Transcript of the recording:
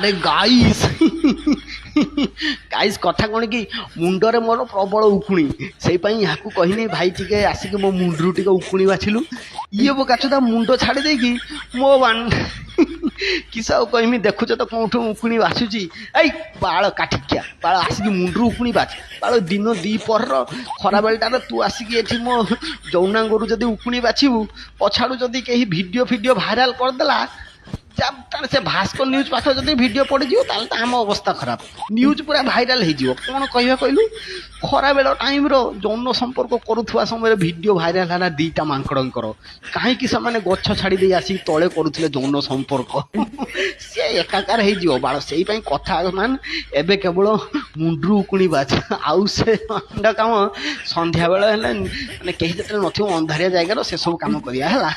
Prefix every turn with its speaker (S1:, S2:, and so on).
S1: ଆରେ guys guys କଥା କ'ଣ କି ମୁଣ୍ଡରେ ମୋର ପ୍ରବଳ ଉକୁଣି ସେଇପାଇଁ ଏହାକୁ କହିନି ଭାଇ ଟିକେ ଆସିକି ମୋ ମୁଣ୍ଡରୁ ଟିକେ ଉକୁଣି ବାଛିଲୁ ଇଏ ମୋ କାଛ ତା ମୁଣ୍ଡ ଛାଡ଼ି ଦେଇକି ମୋ କିସ ଆଉ କହିମି ଦେଖୁଛ ତ କେଉଁଠୁ ଉକୁଣି ବାଛୁଛି ଏଇ ବାଳ କାଠିକିଆ ବାଳ ଆସିକି ମୁଣ୍ଡରୁ ଉକୁଣି ବାଛ ବାଳ ଦିନ ଦ୍ୱିପହରର ଖରାବେଳଟାରେ ତୁ ଆସିକି ଏଠି ମୋ ଯୌନାଙ୍ଗରୁ ଯଦି ଉକୁଣି ବାଛିବୁ ପଛାଡ଼ୁ ଯଦି କେହି ଭିଡ଼ିଓ ଭାଇରାଲ କରିଦେଲା ତାହେଲେ ସେ ଭାସ୍କର ନ୍ୟୁଜ୍ ପାଖରେ ଯଦି ଭିଡ଼ିଓ ପଡ଼ିଯିବ ତାହେଲେ ତ ଆମ ଅବସ୍ଥା ଖରାପ ନ୍ୟୁଜ୍ ପୁରା ଭାଇରାଲ ହେଇଯିବ କ'ଣ କହିବା କହିଲୁ ଖରାବେଳ ଟାଇମ୍ର ଯୌନ ସମ୍ପର୍କ କରୁଥିବା ସମୟରେ ଭିଡ଼ିଓ ଭାଇରାଲ ହେଲା ଦୁଇଟା ମାଙ୍କଡ଼ଙ୍କର କାହିଁକି ସେମାନେ ଗଛ ଛାଡ଼ି ଦେଇ ଆସିକି ତଳେ କରୁଥିଲେ ଯୌନ ସମ୍ପର୍କ ସେ ଏକାକାର ହେଇଯିବ ବାଳ ସେଇ ପାଇଁ କଥା ମାନେ ଏବେ କେବଳ ମୁଣ୍ଡରୁ ଉକୁଣି ବାଛ ଆଉ ସେ କାମ ସନ୍ଧ୍ୟାବେଳେ ହେଲେ ମାନେ କେହି ଯେତେବେଳେ ନଥିବ ଅନ୍ଧାରିଆ ଜାଗାର ସେସବୁ କାମ କରିବା ହେଲା।